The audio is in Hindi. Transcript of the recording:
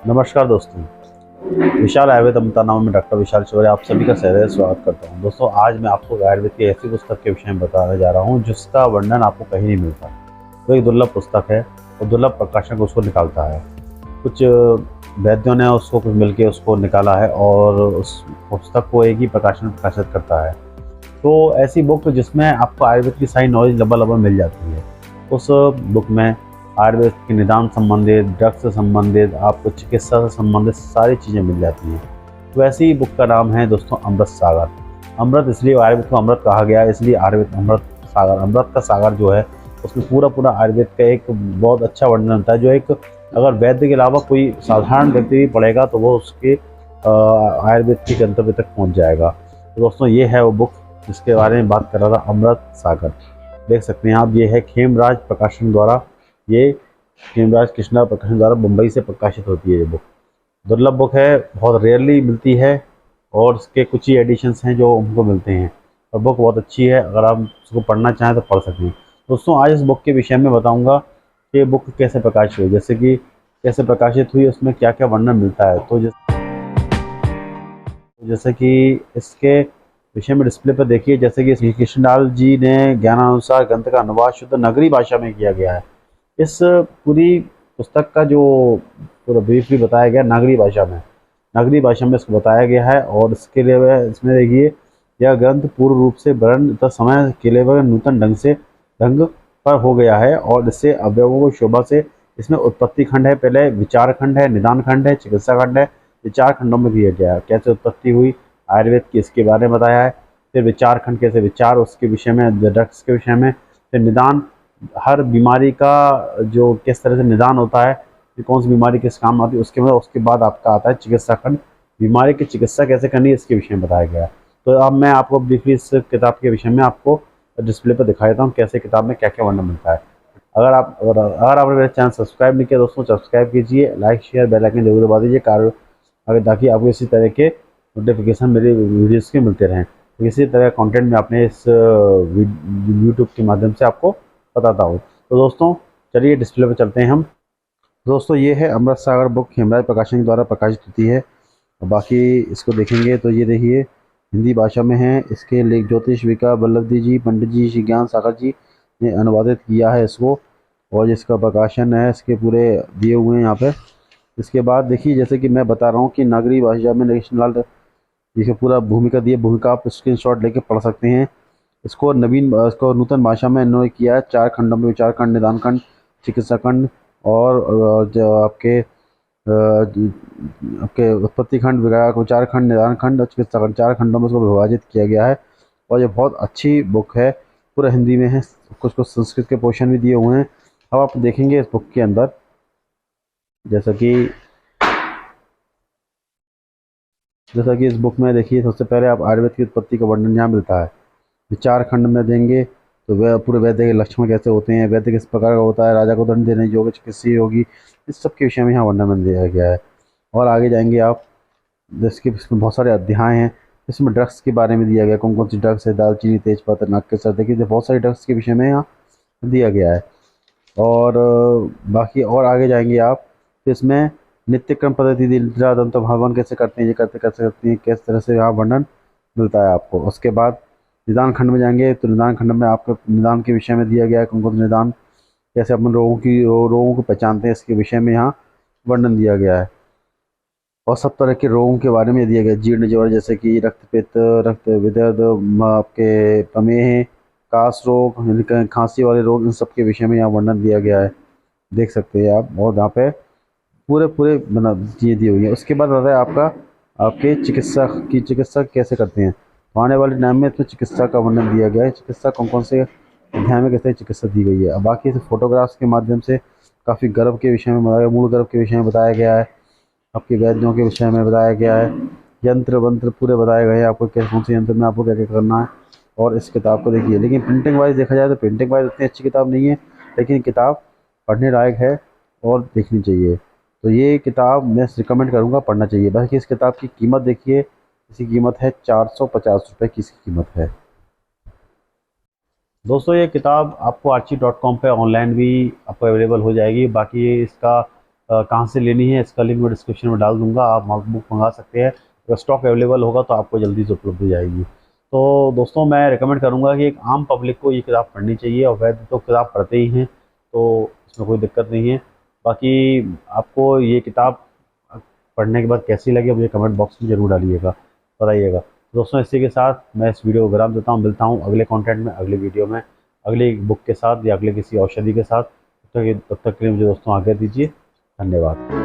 नमस्कार दोस्तों। विशाल आयुर्वेद अमृता नाम में डॉक्टर विशाल चौरे आप सभी का सहृदय स्वागत करता हूं। दोस्तों, आज मैं आपको आयुर्वेद की ऐसी पुस्तक के विषय में बताने जा रहा हूं जिसका वर्णन आपको कहीं नहीं मिलता। वो एक दुर्लभ पुस्तक है और दुर्लभ प्रकाशक उसको निकालता है। कुछ वैद्यों ने उसको कुछ मिलकर उसको निकाला है और उस पुस्तक को एक ही प्रकाशन प्रकाशित करता है। तो ऐसी बुक जिसमें आपको आयुर्वेद की सारी नॉलेज लबा मिल जाती है। उस बुक में आयुर्वेद के निदान संबंधित, ड्रग्स से संबंधित, आपको चिकित्सा से संबंधित सारी चीज़ें मिल जाती हैं। वैसे ही बुक का नाम है दोस्तों अमृत सागर। अमृत इसलिए आयुर्वेद को अमृत कहा गया है, इसलिए आयुर्वेद अमृत सागर। अमृत का सागर जो है उसमें पूरा आयुर्वेद का एक बहुत अच्छा वर्णन होता है, जो एक अगर वैद्य के अलावा कोई साधारण व्यक्ति भी पढ़ेगा तो वो उसके आयुर्वेद के गंतव्य तक पहुँच जाएगा। तो दोस्तों, ये है वो बुक जिसके बारे में बात कर रहा था, अमृत सागर। देख सकते हैं आप, ये है खेमराज प्रकाशन द्वारा, ये खेमराज कृष्णा प्रकाशन द्वारा मुंबई से प्रकाशित होती है। ये बुक दुर्लभ बुक है, बहुत रेयरली मिलती है और इसके कुछ ही एडिशंस हैं जो हमको मिलते हैं। और बुक बहुत अच्छी है, अगर आप उसको पढ़ना चाहें तो पढ़ सकते हैं। दोस्तों, आज इस बुक के विषय में बताऊंगा कि ये बुक कैसे प्रकाशित हुई, जैसे कि कैसे प्रकाशित हुई, उसमें क्या क्या वर्णन मिलता है। तो जैसे कि इसके विषय में डिस्प्ले पर देखिए, जैसे कि श्री कृष्णलाल जी ने ज्ञानानुसार ग्रंथ का अनुवाद शुद्ध नगरी भाषा में किया गया है। इस पूरी पुस्तक का जो पूरा ब्रीफली बताया गया नगरी भाषा में इसको बताया गया है। और इसके लिए इसमें देखिए, यह ग्रंथ पूर्ण रूप से वर्ण तथा समय के लिए नूतन ढंग पर हो गया है और इससे अवयवों को शोभा से इसमें उत्पत्ति खंड है, पहले विचार खंड है, निदान खंड है, चिकित्सा खंड है। ये 4 खंडों में दिया गया है। कैसे उत्पत्ति हुई आयुर्वेद की, इसके बारे में बताया है। फिर विचार खंड, कैसे विचार, उसके विषय में, ड्रग्स के विषय में। फिर निदान, हर बीमारी का जो किस तरह से निदान होता है कि कौन सी बीमारी किस काम आती है, उसके बाद आपका आता है चिकित्सा खंड। बीमारी की चिकित्सा कैसे करनी है इसके विषय में बताया गया है। तो अब मैं आपको ब्रीफली इस किताब के विषय में आपको डिस्प्ले पर दिखा देता हूँ कैसे किताब में क्या क्या वर्णन मिलता है। अगर आपने मेरे चैनल सब्सक्राइब नहीं किया दोस्तों, सब्सक्राइब कीजिए, लाइक शेयर बेल आइकन जरूर दबा दीजिए अगर ताकि आपको इसी तरह के नोटिफिकेशन मेरे वीडियोस के मिलते रहें। तो इसी तरह कंटेंट में अपने इस यूट्यूब के माध्यम से आपको बताता हूँ। तो दोस्तों, चलिए डिस्प्ले पर चलते हैं हम। दोस्तों, ये है अमृत सागर बुक, खेमराज प्रकाशन द्वारा प्रकाशित होती है। बाकी इसको देखेंगे तो ये देखिए हिंदी भाषा में है। इसके लेख ज्योतिष विका बल्लभदी जी, पंडित जी, श्री ज्ञान सागर जी ने अनुवादित किया है इसको, और जिसका प्रकाशन है इसके पूरे दिए हुए हैं यहाँ पे। इसके बाद देखिए, जैसे कि मैं बता रहा हूँ कि नागरी भाषा में नेशनल, देखिए पूरा भूमिका दिए, भूमिका आप स्क्रीनशॉट लेके पढ़ सकते हैं। इसको नूतन भाषा में इन्होंने किया है 4 खंडों में, विचार खंड, निदान खंड, चिकित्सा खंड और जो आपके उत्पत्ति खंड, विचार खंड, निदान खंड और चिकित्सा खंड, 4 खंडों में इसको विभाजित किया गया है। और ये बहुत अच्छी बुक है, पूरा हिंदी में है, कुछ कुछ संस्कृत के पोर्शन भी दिए हुए हैं। अब आप देखेंगे इस बुक के अंदर, जैसा कि इस बुक में देखिए, सबसे पहले आप आयुर्वेद की उत्पत्ति का वर्णन यहाँ मिलता है। विचार खंड में देंगे तो वह पूरे वैद्य के लक्षण कैसे होते हैं, वैद्य किस प्रकार का होता है, राजा को दंड देने योग्य चिकित्सीय योगी, इस सब के विषय में यहाँ वर्णन दिया गया है। और आगे जाएंगे आप, इसमें बहुत सारे अध्याय हैं। इसमें ड्रग्स के बारे में दिया गया, कौन कौन सी ड्रग्स है, दालचीनी, तेजपत्ता, नाक के सर, देखिए बहुत सारे ड्रग्स के विषय में यहाँ दिया गया है। और बाकी और आगे जाएंगे आप तो इसमें नित्यक्रम पद्धति, निद्रा, दंत भवन कैसे करते हैं, ये कैसे करते हैं, किस तरह से यहाँ वर्णन मिलता है आपको। उसके बाद निदान खंड में जाएंगे तो निदान खंड में आपको निदान के विषय में दिया गया है, कौन कौन से निदान, कैसे अपन रोगों को पहचानते हैं, इसके विषय में यहाँ वर्णन दिया गया है। और सब तरह के रोगों के बारे में दिया गया, जीर्ण ज्वर, जैसे कि रक्तपित्त, रक्त विदर्द, आपके प्रमेह, कास रोग, खांसी वाले रोग, इन सब के विषय में यहाँ वर्णन दिया गया है, देख सकते हैं आप। और यहाँ पे पूरे बना चीज़ें दी हुई है। उसके बाद आता है आपका आपके चिकित्सा कैसे करते हैं। तो आने वाले टाइम में इसमें चिकित्सा का वर्णन दिया गया है, चिकित्सा कौन कौन से अध्याय में कैसे चिकित्सा दी गई है। अब बाकी इसे फोटोग्राफ्स के माध्यम से काफ़ी गर्भ के विषय में बताया, मूल गर्भ के विषय में बताया गया है, आपके वैद्यों के विषय में बताया गया है, यंत्र वंत्र पूरे बताए गए हैं आपको, कौन से यंत्र में आपको क्या क्या करना है। और इस किताब को देखिए, लेकिन प्रिंटिंग वाइज देखा जाए तो प्रिंटिंग वाइज उतनी अच्छी किताब नहीं है, लेकिन किताब पढ़ने लायक है और देखनी चाहिए। तो ये किताब मैं रिकमेंड करूँगा, पढ़ना चाहिए। बाकी इस किताब की कीमत देखिए, इसकी कीमत है 450 रुपये की इसकी कीमत है। दोस्तों, ये किताब आपको archie.com पे ऑनलाइन भी आपको अवेलेबल हो जाएगी। बाकी इसका कहाँ से लेनी है इसका लिंक मैं डिस्क्रिप्शन में डाल दूंगा। आप बुक मंगा सकते हैं, अगर स्टॉक अवेलेबल होगा तो आपको जल्दी से उपलब्ध हो जाएगी। तो दोस्तों मैं रिकमेंड करूंगा कि एक आम पब्लिक को ये किताब पढ़नी चाहिए, और वैसे तो किताब पढ़ते ही हैं तो इसमें कोई दिक्कत नहीं है। बाकी आपको ये किताब पढ़ने के बाद कैसी लगी मुझे कमेंट बॉक्स में जरूर डालिएगा, बताइएगा। दोस्तों इसी के साथ मैं इस वीडियो को विराम देता हूँ, मिलता हूँ अगले कंटेंट में, अगले वीडियो में, अगली बुक के साथ या अगले किसी औषधि के साथ। तब तक के लिए मुझे दोस्तों आज्ञा दीजिए। धन्यवाद।